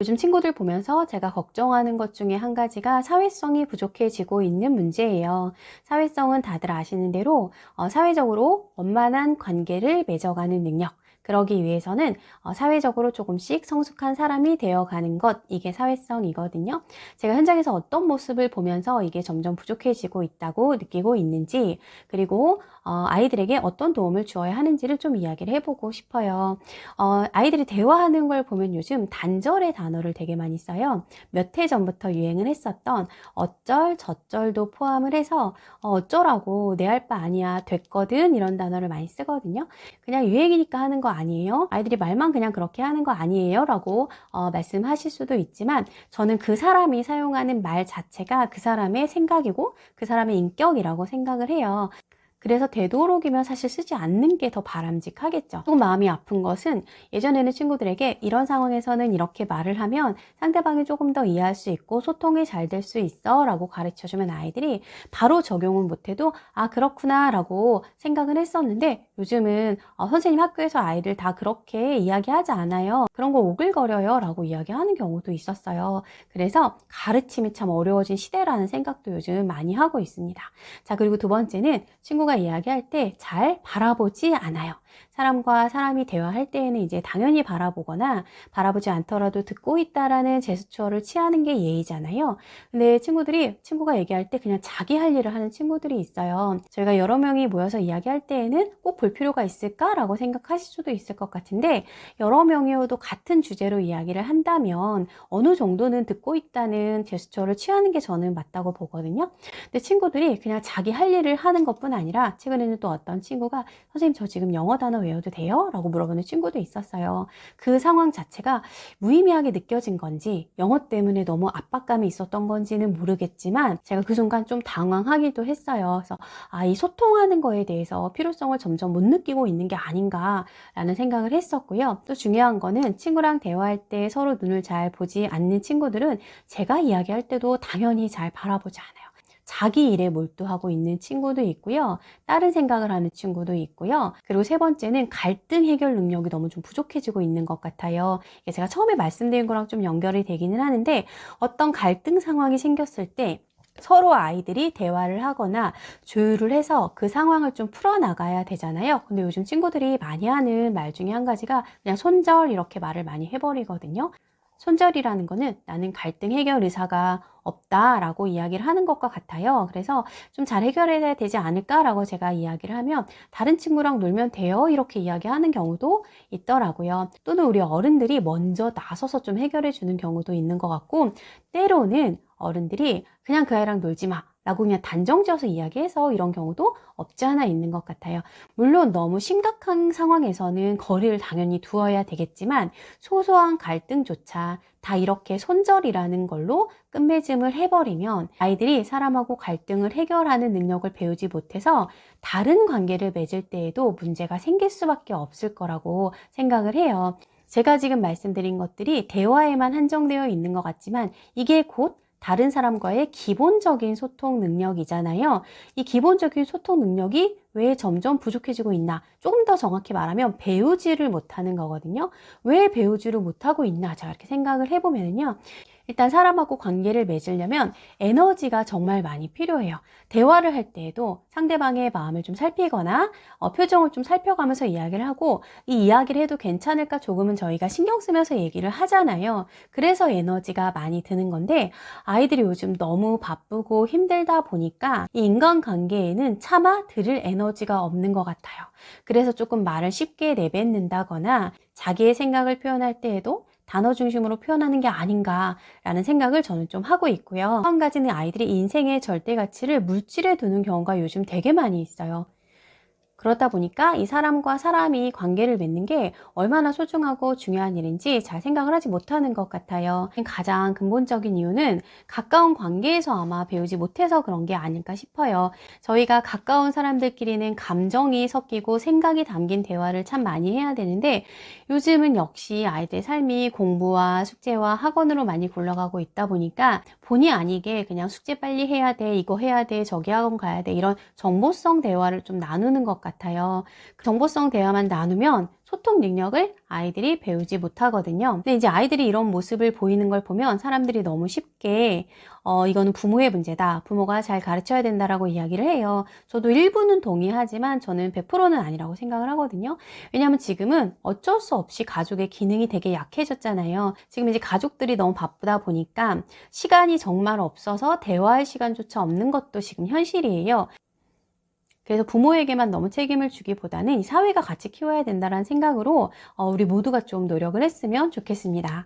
요즘 친구들 보면서 제가 걱정하는 것 중에 한 가지가 사회성이 부족해지고 있는 문제예요. 사회성은 다들 아시는 대로 사회적으로 원만한 관계를 맺어가는 능력, 그러기 위해서는 사회적으로 조금씩 성숙한 사람이 되어가는 것, 이게 사회성이거든요. 제가 현장에서 어떤 모습을 보면서 이게 점점 부족해지고 있다고 느끼고 있는지, 그리고 아이들에게 어떤 도움을 주어야 하는지를 좀 이야기를 해보고 싶어요. 아이들이 대화하는 걸 보면 요즘 단절의 단어를 되게 많이 써요. 몇 해 전부터 유행을 했었던 어쩔, 저쩔도 포함을 해서 어쩌라고, 내 할 바 아니야, 됐거든, 이런 단어를 많이 쓰거든요. 그냥 유행이니까 하는 거 아니에요? 아이들이 말만 그냥 그렇게 하는 거 아니에요? 라고 말씀하실 수도 있지만, 저는 그 사람이 사용하는 말 자체가 그 사람의 생각이고 그 사람의 인격이라고 생각을 해요. 그래서 되도록이면 사실 쓰지 않는 게 더 바람직하겠죠. 조금 마음이 아픈 것은, 예전에는 친구들에게 이런 상황에서는 이렇게 말을 하면 상대방이 조금 더 이해할 수 있고 소통이 잘 될 수 있어 라고 가르쳐주면 아이들이 바로 적용은 못해도 아 그렇구나 라고 생각을 했었는데, 요즘은 선생님 학교에서 아이들 다 그렇게 이야기하지 않아요, 그런 거 오글거려요 라고 이야기하는 경우도 있었어요. 그래서 가르침이 참 어려워진 시대라는 생각도 요즘 많이 하고 있습니다. 자, 그리고 두 번째는, 친구가 이야기할 때 잘 바라보지 않아요. 사람과 사람이 대화할 때에는 이제 당연히 바라보거나 바라보지 않더라도 듣고 있다라는 제스처를 취하는 게 예의잖아요. 근데 친구가 얘기할 때 그냥 자기 할 일을 하는 친구들이 있어요. 저희가 여러 명이 모여서 이야기할 때에는 꼭 볼 필요가 있을까라고 생각하실 수도 있을 것 같은데, 여러 명이어도 같은 주제로 이야기를 한다면 어느 정도는 듣고 있다는 제스처를 취하는 게 저는 맞다고 보거든요. 근데 친구들이 그냥 자기 할 일을 하는 것뿐 아니라, 최근에는 또 어떤 친구가 선생님 저 지금 영어 단어 외워도 돼요? 라고 물어보는 친구도 있었어요. 그 상황 자체가 무의미하게 느껴진 건지 영어 때문에 너무 압박감이 있었던 건지는 모르겠지만, 제가 그 순간 좀 당황하기도 했어요. 그래서 이 소통하는 거에 대해서 필요성을 점점 못 느끼고 있는 게 아닌가라는 생각을 했었고요. 또 중요한 거는, 친구랑 대화할 때 서로 눈을 잘 보지 않는 친구들은 제가 이야기할 때도 당연히 잘 바라보지 않아요. 자기 일에 몰두하고 있는 친구도 있고요. 다른 생각을 하는 친구도 있고요. 그리고 세 번째는 갈등 해결 능력이 너무 좀 부족해지고 있는 것 같아요. 이게 제가 처음에 말씀드린 거랑 좀 연결이 되기는 하는데, 어떤 갈등 상황이 생겼을 때 서로 아이들이 대화를 하거나 조율을 해서 그 상황을 좀 풀어나가야 되잖아요. 근데 요즘 친구들이 많이 하는 말 중에 한 가지가 그냥 손절, 이렇게 말을 많이 해버리거든요. 손절이라는 거는 나는 갈등 해결 의사가 없다라고 이야기를 하는 것과 같아요. 그래서 좀 잘 해결해야 되지 않을까라고 제가 이야기를 하면, 다른 친구랑 놀면 돼요, 이렇게 이야기하는 경우도 있더라고요. 또는 우리 어른들이 먼저 나서서 좀 해결해 주는 경우도 있는 것 같고, 때로는 어른들이 그냥 그 아이랑 놀지 마 라고 그냥 단정지어서 이야기해서 이런 경우도 없지 않아 있는 것 같아요. 물론 너무 심각한 상황에서는 거리를 당연히 두어야 되겠지만, 소소한 갈등조차 다 이렇게 손절이라는 걸로 끝맺음을 해버리면 아이들이 사람하고 갈등을 해결하는 능력을 배우지 못해서 다른 관계를 맺을 때에도 문제가 생길 수밖에 없을 거라고 생각을 해요. 제가 지금 말씀드린 것들이 대화에만 한정되어 있는 것 같지만, 이게 곧 다른 사람과의 기본적인 소통 능력이잖아요. 이 기본적인 소통 능력이 왜 점점 부족해지고 있나? 조금 더 정확히 말하면 배우지를 못하는 거거든요. 왜 배우지를 못하고 있나? 제가 이렇게 생각을 해보면요. 일단 사람하고 관계를 맺으려면 에너지가 정말 많이 필요해요. 대화를 할 때에도 상대방의 마음을 좀 살피거나 표정을 좀 살펴가면서 이야기를 하고, 이 이야기를 해도 괜찮을까 조금은 저희가 신경 쓰면서 얘기를 하잖아요. 그래서 에너지가 많이 드는 건데, 아이들이 요즘 너무 바쁘고 힘들다 보니까 이 인간관계에는 차마 들을 에너지가 없는 것 같아요. 그래서 조금 말을 쉽게 내뱉는다거나 자기의 생각을 표현할 때에도 단어 중심으로 표현하는 게 아닌가라는 생각을 저는 좀 하고 있고요. 한 가지는, 아이들이 인생의 절대 가치를 물질에 두는 경우가 요즘 되게 많이 있어요. 그러다 보니까 이 사람과 사람이 관계를 맺는 게 얼마나 소중하고 중요한 일인지 잘 생각을 하지 못하는 것 같아요. 가장 근본적인 이유는 가까운 관계에서 아마 배우지 못해서 그런 게 아닐까 싶어요. 저희가 가까운 사람들끼리는 감정이 섞이고 생각이 담긴 대화를 참 많이 해야 되는데, 요즘은 역시 아이들의 삶이 공부와 숙제와 학원으로 많이 굴러가고 있다 보니까 본의 아니게 그냥 숙제 빨리 해야 돼, 이거 해야 돼, 저기 학원 가야 돼, 이런 정보성 대화를 좀 나누는 것 같아요. 같아요. 정보성 대화만 나누면 소통 능력을 아이들이 배우지 못하거든요. 근데 이제 아이들이 이런 모습을 보이는 걸 보면 사람들이 너무 쉽게 이거는 부모의 문제다. 부모가 잘 가르쳐야 된다라고 이야기를 해요. 저도 일부는 동의하지만 저는 100%는 아니라고 생각을 하거든요. 왜냐하면 지금은 어쩔 수 없이 가족의 기능이 되게 약해졌잖아요. 지금 이제 가족들이 너무 바쁘다 보니까 시간이 정말 없어서 대화할 시간조차 없는 것도 지금 현실이에요. 그래서 부모에게만 너무 책임을 주기보다는 이 사회가 같이 키워야 된다는 생각으로 우리 모두가 좀 노력을 했으면 좋겠습니다.